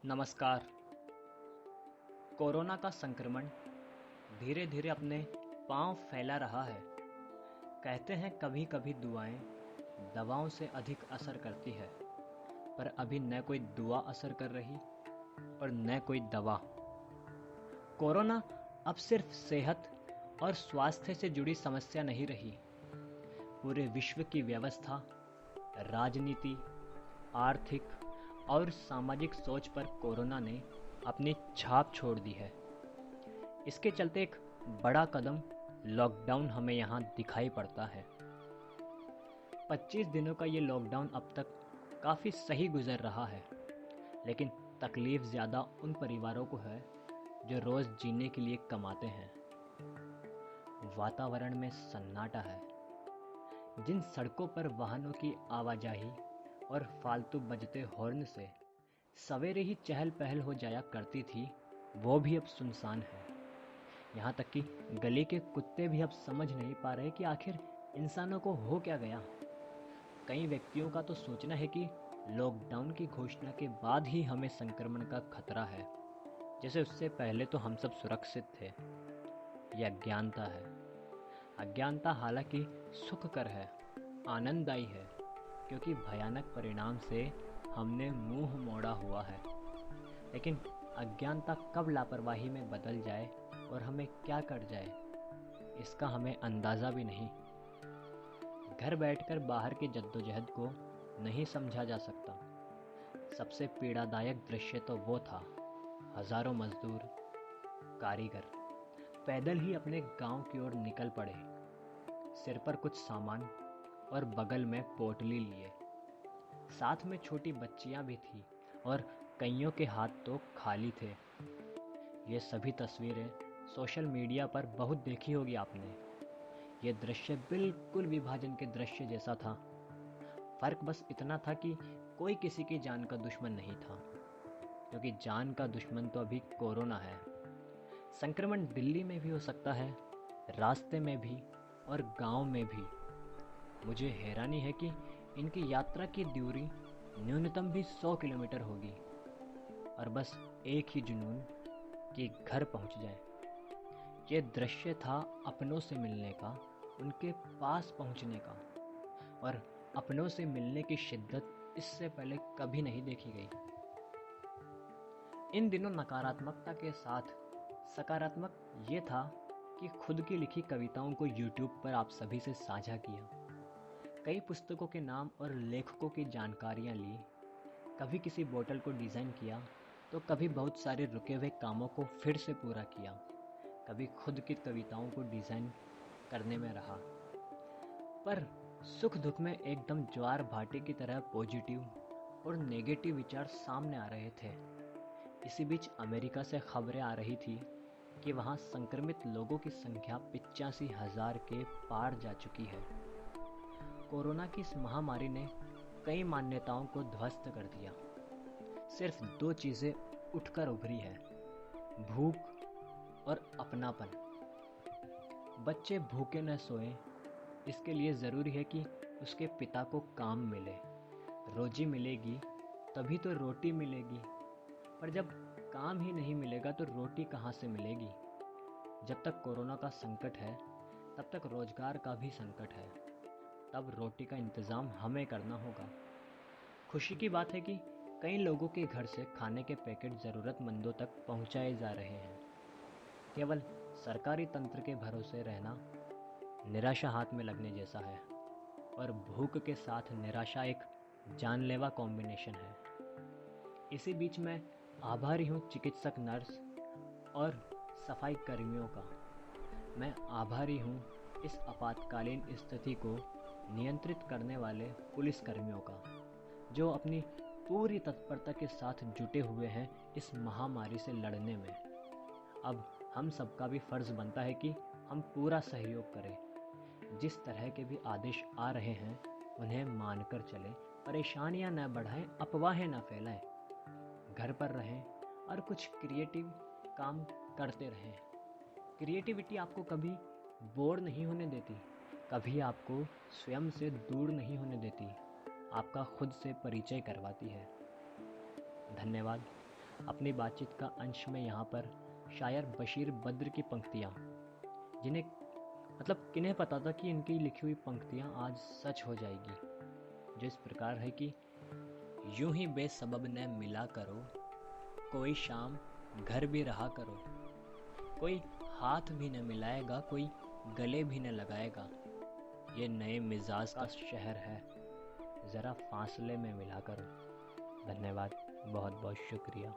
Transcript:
नमस्कार। कोरोना का संक्रमण धीरे धीरे अपने पांव फैला रहा है। कहते हैं कभी कभी दुआएं दवाओं से अधिक असर करती है, पर अभी न कोई दुआ असर कर रही और न कोई दवा। कोरोना अब सिर्फ सेहत और स्वास्थ्य से जुड़ी समस्या नहीं रही। पूरे विश्व की व्यवस्था, राजनीति, आर्थिक और सामाजिक सोच पर कोरोना ने अपनी छाप छोड़ दी है। इसके चलते एक बड़ा कदम लॉकडाउन हमें यहाँ दिखाई पड़ता है। 25 दिनों का ये लॉकडाउन अब तक काफ़ी सही गुजर रहा है, लेकिन तकलीफ ज़्यादा उन परिवारों को है जो रोज़ जीने के लिए कमाते हैं। वातावरण में सन्नाटा है। जिन सड़कों पर वाहनों की आवाजाही और फालतू बजते हॉर्न से सवेरे ही चहल पहल हो जाया करती थी, वो भी अब सुनसान है। यहाँ तक कि गली के कुत्ते भी अब समझ नहीं पा रहे कि आखिर इंसानों को हो क्या गया। कई व्यक्तियों का तो सोचना है कि लॉकडाउन की घोषणा के बाद ही हमें संक्रमण का खतरा है, जैसे उससे पहले तो हम सब सुरक्षित थे। यह अज्ञानता है। अज्ञानता हालांकि सुखकर है, आनंददायी है, क्योंकि भयानक परिणाम से हमने मुंह मोड़ा हुआ है। लेकिन अज्ञानता कब लापरवाही में बदल जाए और हमें क्या कर जाए, इसका हमें अंदाज़ा भी नहीं। घर बैठकर बाहर की जद्दोजहद को नहीं समझा जा सकता। सबसे पीड़ादायक दृश्य तो वो था, हजारों मजदूर, कारीगर पैदल ही अपने गांव की ओर निकल पड़े, सिर पर कुछ सामान और बगल में पोटली लिए। साथ में छोटी बच्चियां भी थी और कईयों के हाथ तो खाली थे। ये सभी तस्वीरें सोशल मीडिया पर बहुत देखी होगी आपने। ये दृश्य बिल्कुल विभाजन के दृश्य जैसा था। फर्क बस इतना था कि कोई किसी की जान का दुश्मन नहीं था, क्योंकि जान का दुश्मन तो अभी कोरोना है। संक्रमण दिल्ली में भी हो सकता है, रास्ते में भी और गांव में भी। मुझे हैरानी है कि इनकी यात्रा की दूरी न्यूनतम भी 100 किलोमीटर होगी, और बस एक ही जुनून कि घर पहुंच जाए। ये दृश्य था अपनों से मिलने का, उनके पास पहुंचने का, और अपनों से मिलने की शिद्दत इससे पहले कभी नहीं देखी गई। इन दिनों नकारात्मकता के साथ सकारात्मक ये था कि खुद की लिखी कविताओं को YouTube पर आप सभी से साझा किया। कई पुस्तकों के नाम और लेखकों की जानकारियाँ ली। कभी किसी बोतल को डिज़ाइन किया, तो कभी बहुत सारे रुके हुए कामों को फिर से पूरा किया। कभी खुद की कविताओं को डिज़ाइन करने में रहा। पर सुख दुख में एकदम ज्वार भाटे की तरह पॉजिटिव और नेगेटिव विचार सामने आ रहे थे। इसी बीच अमेरिका से खबरें आ रही थी कि वहाँ संक्रमित लोगों की संख्या 85,000 के पार जा चुकी है। कोरोना की इस महामारी ने कई मान्यताओं को ध्वस्त कर दिया। सिर्फ दो चीज़ें उठकर उभरी है, भूख और अपनापन। बच्चे भूखे न सोएं, इसके लिए ज़रूरी है कि उसके पिता को काम मिले। रोजी मिलेगी तभी तो रोटी मिलेगी, पर जब काम ही नहीं मिलेगा तो रोटी कहाँ से मिलेगी। जब तक कोरोना का संकट है, तब तक रोजगार का भी संकट है। तब रोटी का इंतज़ाम हमें करना होगा। खुशी की बात है कि कई लोगों के घर से खाने के पैकेट ज़रूरतमंदों तक पहुंचाए जा रहे हैं। केवल सरकारी तंत्र के भरोसे रहना निराशा हाथ में लगने जैसा है, और भूख के साथ निराशा एक जानलेवा कॉम्बिनेशन है। इसी बीच मैं आभारी हूँ चिकित्सक, नर्स और सफाई कर्मियों का। मैं आभारी हूँ इस आपातकालीन स्थिति को नियंत्रित करने वाले पुलिस कर्मियों का, जो अपनी पूरी तत्परता के साथ जुटे हुए हैं इस महामारी से लड़ने में। अब हम सबका भी फर्ज बनता है कि हम पूरा सहयोग करें। जिस तरह के भी आदेश आ रहे हैं उन्हें मानकर चलें, परेशानियां न बढ़ाएं, अफवाहें न फैलाएं। घर पर रहें और कुछ क्रिएटिव काम करते रहें। क्रिएटिविटी आपको कभी बोर नहीं होने देती, कभी आपको स्वयं से दूर नहीं होने देती, आपका खुद से परिचय करवाती है। धन्यवाद। अपनी बातचीत का अंश में यहाँ पर शायर बशीर बद्र की पंक्तियाँ, जिन्हें किन्हें पता था कि इनकी लिखी हुई पंक्तियाँ आज सच हो जाएगी, जो इस प्रकार है कि यूं ही बेसबब न मिला करो, कोई शाम घर भी रहा करो, कोई हाथ भी न मिलाएगा, कोई गले भी न लगाएगा, ये नए मिजाज का शहर है, ज़रा फासले में मिला करो। धन्यवाद, बहुत बहुत शुक्रिया।